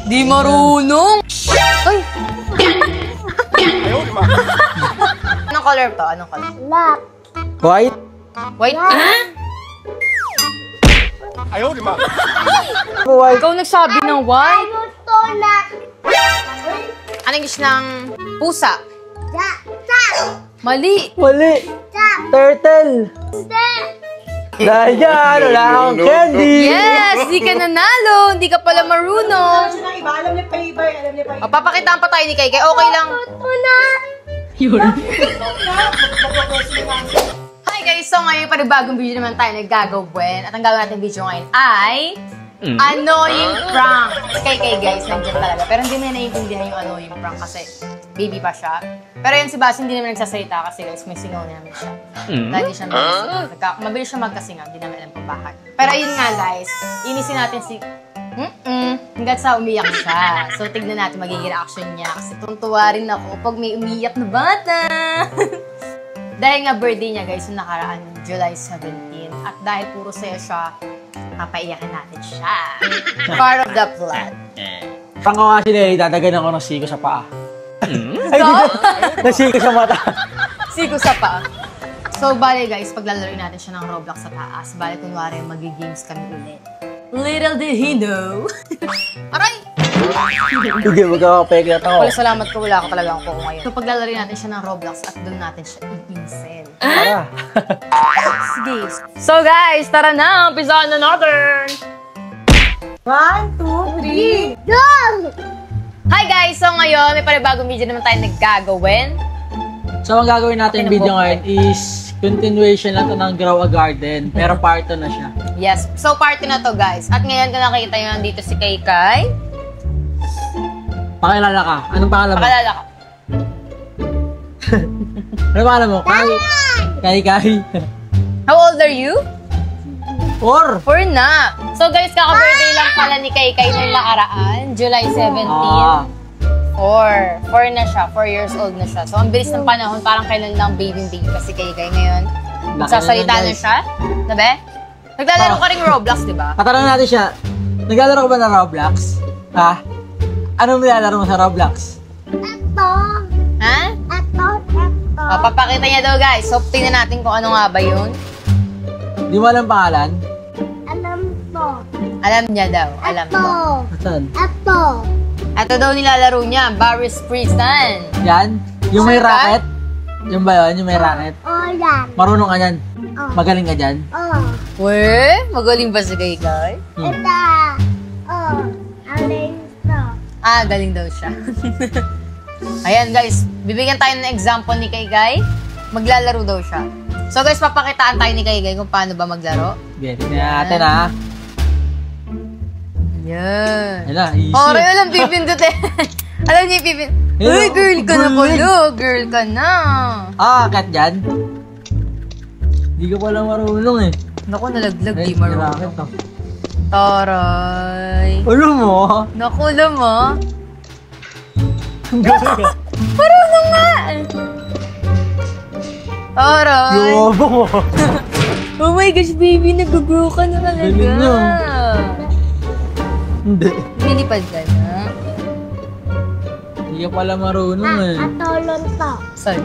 Di marunong! Ay! Anong color to? Anong color? Black. White? White? Ayaw, di ma. White. Ikaw nagsabi ng white? Gusto na. Anong gusto ng pusa? Sa. Mali! Mali. Sa. Turtle. Hindi. Dahil dyan, wala akong candy. Yes! Di ka nanalo! Hindi ka pala marunong! Siya ng iba, alam niya pa iba, alam niya pa iba. O, papakitaan pa tayo ni Kai. Okay lang. Gusto na. Hi guys! So ngayon, panibagong video naman tayo naggagawin. At ang gagawin natin video ngayon ay annoying prank. Kay guys, nandiyan talaga. Pero hindi na naiintindihan yung annoying prank kasi baby pa siya. Pero yun si Basi hindi naman nagsasalita kasi guys, may singaw namin siya. Dahil siya mabilis siya magkasingaw, hindi namin alam kung bakit. Pero yun nga guys, inisin natin si hanggat sa umiyak siya. So tignan natin magiging reaction niya kasi tuntua rin ako pag may umiyak na bata. Dahil nga birthday niya guys, yung nakaraan July 17. At dahil puro saya siya, papaiyakin natin siya. Part of the plot. Prank ko nga sila, dadagan ako ng siko sa paa. Ay, nasiko sa mata. Siko sa paa. So, bale guys, paglalaroin natin siya ng Roblox sa taas. Bale, kunwari, mag-games kami ulit. Little did he know. Aray! Hindi, magkakapeklat ako. Wala, salamat ko. Wala ka talaga ako ngayon. So, paglalaroin natin siya ng Roblox at doon natin siya i-pinsel. Tara. Sige. So, guys, tara na. Umpisahan na natin. 1, 2, 3. Go. Hi guys! So, ngayon, may panibagong video naman tayo naggagawin. So, ang gagawin natin video ngayon is continuation lang to ng Grow a Garden. Pero part 2 na siya. Yes. So, party na to, guys. At ngayon, kung nakikita nyo nandito si Kai. Pakilala ka. Anong pangalan mo? Pakalala ka. Anong pangalan mo? Kai. How old are you? 4. 4 na. So guys, kaka-birthday lang pala ni Kai nung nakaraan, July 17. 4 na siya, 4 years old na siya. So ang bilis ng panahon, parang kailan lang baby pa si Kai ngayon. Magsasalita na siya. Nabe? Naglalaro ka ring Roblox, di ba? Patanong natin siya, naglalaro ka ba ng Roblox? Ha? Anong nilalaro mo sa Roblox? Ito. Ha? Ito. O, papakita niya daw guys. So tingnan natin kung ano nga ba yun. Di mo alam pangalan? Alam to. Alam niya daw. Alam Ito. mo. Saan? Ito. Ito daw nilalaro niya, Barry's Freestyle. Yan? Yung may Sure ka? racket? Yung ba yun? Yung may racket? O yan. Marunong ka dyan? Oh. Magaling ka dyan? O. Weh, magaling ba si Kai? Ito. O. Alin to. Ah, galing daw siya. Ayan guys, bibigyan tayo ng example ni Kai. Maglalaro daw siya. So guys, papakitaan tayo ni Kai kung paano ba maglaro. Sige, tingnan natin ha. Ayan. Yan na, easy. Ore, alam pipindot eh. Alam niya pipindot. Uy, girl ka na pala. Girl ka na. Kat dyan? Hindi ka pala marunong eh. Naku, nalaglag. Di Ay, marunong. racket to. Taray. Alam mo? Naku, alam mo. Ang gawin ka. Marunong nga. Taray. Yobo mo. Oh my gosh, baby. Nag-grow ka na talaga. Galing na. Hindi. Nilipad ka na. Hindi ka pala marunong eh. Atolon to. Saan?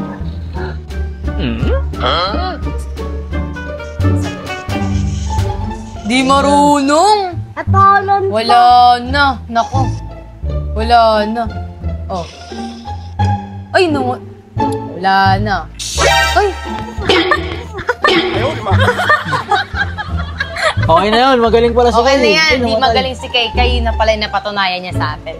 Di marunong. Atolon to. Wala na. Nako. Wala na. Oh. Ay, no. Wala na. Ay. Ayaw, di ma. Okay na yun, magaling pala si Okay na Kai. yan. Ay, Di namatay. magaling si Kai. Yun na pala yung napatunayan niya sa atin.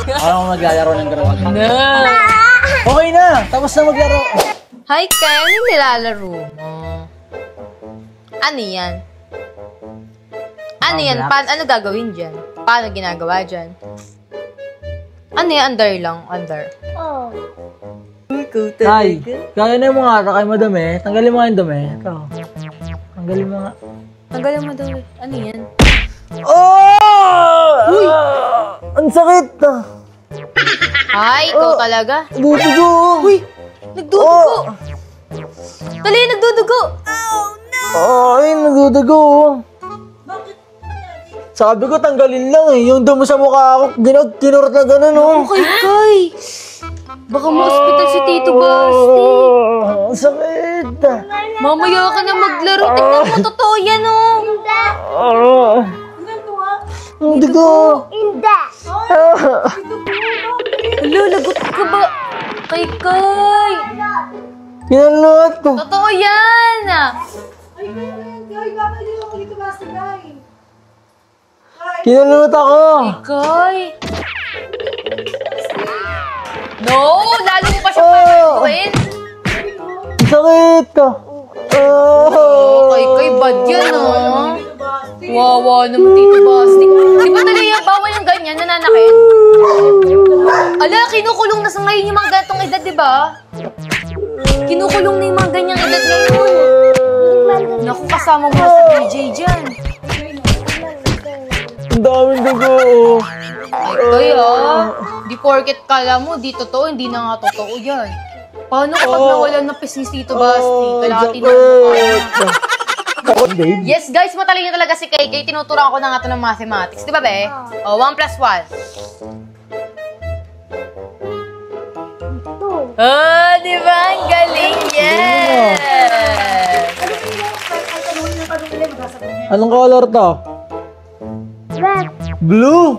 Ako maglalaro ng Grow a Garden. No. Okay na, tapos na maglaro. Hi, Kai. Ano yung nilalaro mo? Ano yan? Ano yan? Ano gagawin dyan? Paano ginagawa dyan? Ano yan? Under lang. Under. O. Kai, kaya na yung mga kakay madumi. Tanggalin mo nga yung dumi. Ito. Tanggalin mo nga. Tanggalin mo daw. Ano yan? Oh! Uy! Ang sakit! Ay, ikaw talaga. Dudugo! Uy! Nagdudugo! Dali, nagdudugo! Ay, nagdudugo! Sabi ko, tanggalin lang eh. Yung dumi sa mukha ako, kinurot na gano'n, oh. Okay, Kay. Baka ma-hospital si Tito Basti. Ang sakit. Mamaya ka na maglaro. Tingnan mo, totoo yan, oh. Ang digo. Hindi. Alo, lagot ka ba? Kay. Kinalot ko. Totoo yan. Ay, bakit hindi ako dito basta, guys? Kinalot ako. Kay. No, lalo mo pa siya papaluin. Ang sakit ka. Kay, bad yan, oh. Wawa naman Tito Basti. Di ba talaga bawal yung ganyan, nananakit? Ala, kinukulong na sa ngayon yung mga gantong edad, di ba? Kinukulong na yung mga ganyang edad ngayon. Naku, kasama mo na sa DJ dyan. Ang daming dugo. Ay, di porket kala mo, di totoo, hindi na nga totoo yan. Paano kapag nawalan ng pisngi si Tito Basti? Kalahati na Babe. Yes, guys, matalino talaga si KK. Tinuturuan ko na nga ito ng mathematics. Di ba, be? 1 plus 1. Di ba? Ang galing, yes! Anong color to? Red. Blue.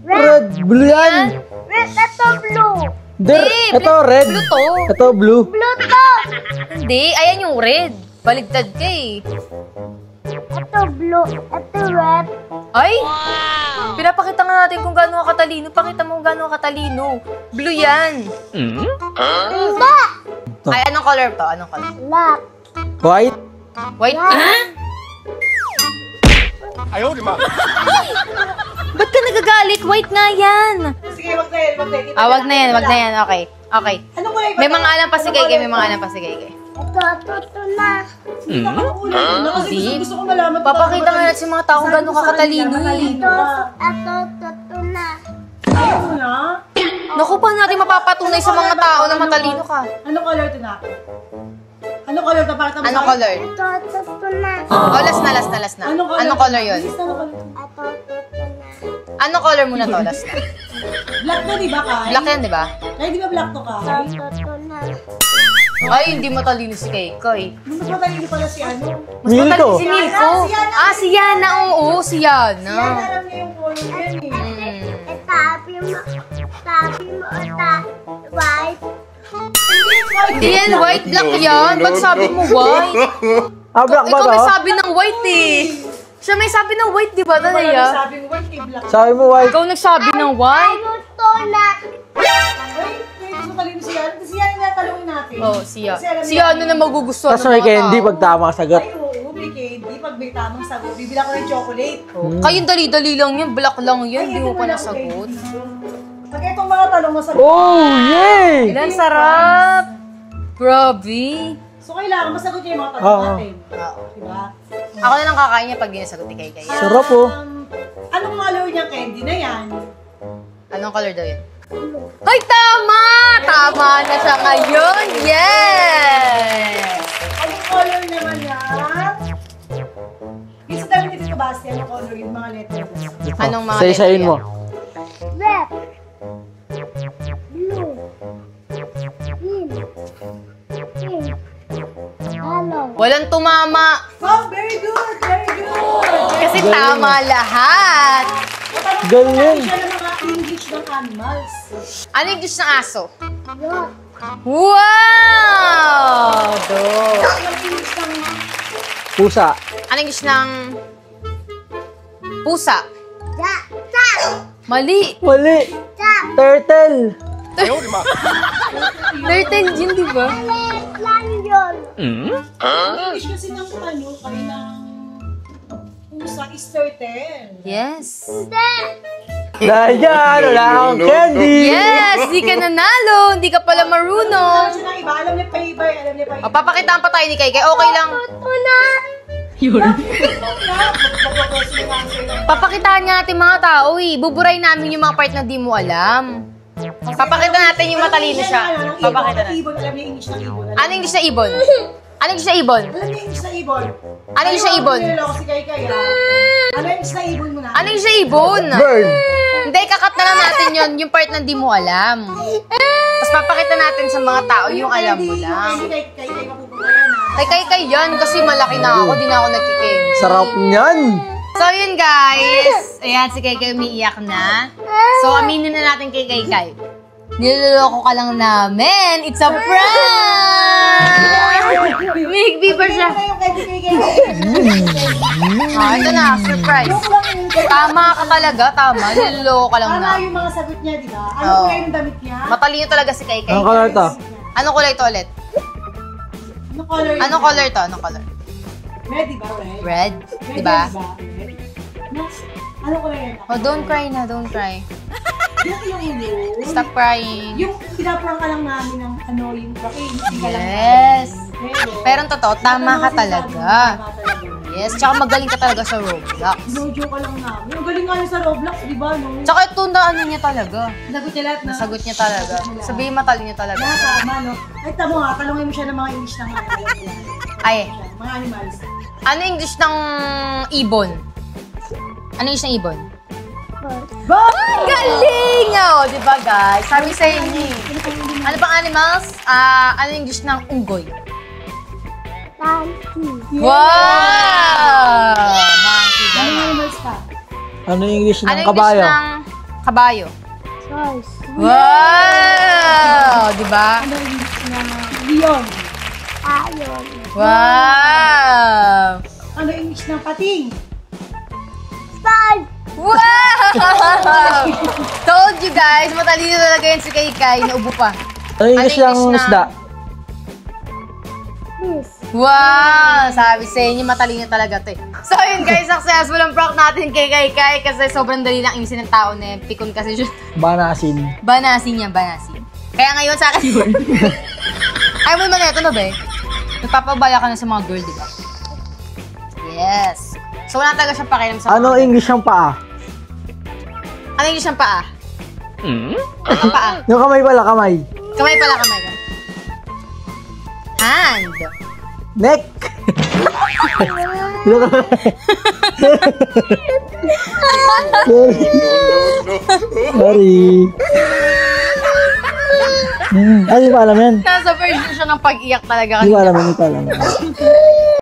Red. Blue yan. Red, ito blue. Ito red. Blue to. Ito blue. Blue to. Hindi, ayan yung red. Baligtad ka eh. Ito blue. Ito red. Ay! Pinapakita nga natin kung gaano ka katalino. Pakita mo kung gaano ka katalino. Blue yan. Hindi. Ay, anong color to? Anong color? Black. White. White? I hold him up. Ba't ka nagagalit? White nga yan. Sige, wag na yan, wag na yan. Wag na yan. Okay. Okay. Ano ko May mga alam pa si Keke, may mga alam pa si Keke. Ito na. Hindi na makaulit. Kasi gusto ko malaman. Papakita nga natin sa mga tao kung gaano ka katalino eh. Ito na. Ayaw na. Naku, paano natin mapapatunay sa mga tao na matalino ka? Anong color ito na? Anong color ito? Para tapos Anong color? Ito na. Oh, last na. Anong color yun? Ito na. Anong color muna to? Last na. Black na, di ba, Kai? Black yan, di ba? Kai, di ba black to, Kai? Ito na. Ay, hindi matalino si Keke. Mas matalino pala si ano. Mas matalino si Nico. Si Yana. Ah, si Yana. Oo, si Yan, Yana. alam niya yung color yan eh. Tabi mo. White. Hindi yan, white, black yan. Ba't sabi mo white? Black ba Ikaw to? may sabi ng white eh. Siya may sabi ng white, di ba, Talaya? Sabi mo, white kay black. Sabi mo white. Ikaw nagsabi ng white. Gusto na. Ay, mas matalino si Yana. Kasi yan yung natalungin natin. Oh, siya. Kasi alam Siya ano na magugustuhan Tapos may candy pag tama sagot. Ay, oo, may candy. Pag may tamang sagot, bibila ko ng chocolate. Kayong dali-dali lang yan, black lang yan, hindi mo pa wala nasagot. candy. Pag itong mga tanong masagot. Oh, yay! Ilan sarap! Grabe! So, kailangan masagot niya yung mga tanong Oo. natin. Diba? Ako na lang kakain niya pag di nasagot ni Keke. Sarap oh. Anong color niyang candy na yan? Anong color daw yun? Ay, tama! Tama na siya ngayon! Yes! Anong color naman yan? Yung sa dami nito Basti, anong color yung mga letters? Anong mga Say-sayin letter mo. yan? Red. Blue. Green. Pink. Yellow. Walang tumama! Oh, very good! Very good! Kasi tama lahat! Galing. Siya ng mga English ng animals. Ano yung English ng aso? Dog. Wow! Dog! Ang English ng Pusa. Ano yung English ng pusa? Ja. Mali! Mali. Turtle. I hold him up. Turtle yun, di ba? Lang yun. English kasi ng ano, kayo ng pusa is turtle. Yes! Dayan, wala akong candy. Yes! Di ka nanalo! Hindi ka pala marunong! Siya ng iba, alam niya pa iba, alam niya pa iba. O, papakitaan pa tayo ni Keke. Okay lang. Papakitaan nga natin mga tao eh. Buburay namin yung mga part na di mo alam. Papakita natin yung matalino siya. Papakita natin. Ibon, alam niya English ng ibon. Ano English na ibon? Ano yung sa ibon? Alam niyo yung English na ibon? Ano yung sa ibon? Ayun, niloloko si Kay ha? Ano yung sa ibon mo na? Ano yung sa ibon? Bird. Hindi, kakat na lang natin yun. Yung part na di mo alam. Tapos papakita natin sa mga tao yung alam mo lang. Kay mapupunta yan ha? Kay yan kasi malaki na ako. Di na ako nagkiking. Sarap niyan. So yun guys. Ayan, si Kay umiiyak na. So aminin na natin kay Kay. Niloloko ka lang namin. It's a prank! May pa siya. Ano yung kay? Ito na, surprise. Joke lang yun. Tama ka talaga, tama. Niloloko ka lang Tama namin. yung mga sagot niya, di ba? Ano Oo. kulay yung damit niya? Matalino talaga si Kay. Anong color to? Anong kulay to ulit? Ano color yun? Anong color to? Anong color? Red, di ba? Red. Red? Red, Diba? Red. Ano kulay yun? Oh, don't cry na, don't cry. Yan yung ulo. Stop crying. Yung pinaprank ka lang namin ng ano, yung bakit, hindi ka lang. Yes. Pero ang totoo, tama ka Tama talaga. talaga. Yes, tsaka magaling ka talaga sa Roblox. No-joke ka lang namin. Ang galing nga niya sa Roblox, di ba? No? Tsaka ito na ano niya talaga. Nagot niya lahat na. Nasagot niya talaga. Sabihin matalino niya talaga. Tama, no? Ay, tamo ha, talungin mo siya ng mga English ng mga Ay, mga animals. ano English ng ibon? Ano English ng ibon? Ba! Galing! Oh, di ba guys? Sabi sa inyo. Ano bang animals? Ano English ng unggoy? Monkey. Wow! Monkey, Ano galing. animals pa? Ano yung English Ano ng English kabayo? ng kabayo? Horse. Wow! Di ba? Ano English ng leon? Lion. Wow! Ano English ng pating? Star. Wow! Told you guys, matalino talaga yan si Kay. Naubo pa. Ano yung English Ano ng English isda? Fish. Wow! Sabi sa inyo, matalino talaga to eh. So yun guys, successful ang prank natin kay Kay kasi sobrang dali lang imisin ng tao na pikon kasi siya. Banasin. Banasin niya, banasin. Kaya ngayon sa akin yun. Ayaw mo naman ito, no be? Nagpapabaya ka na sa mga girl, di ba? Yes. So wala talaga siyang pakialam sa Ano mga- English ng paa? Ano English ng paa? Ano paa? Yung kamay pala, kamay. Kamay pala, kamay. Hand. Neck! Sorry. Ay, di pa alam yan. Nasa version siya ng pag-iyak talaga. Di pa alam yan, di pa alam yan.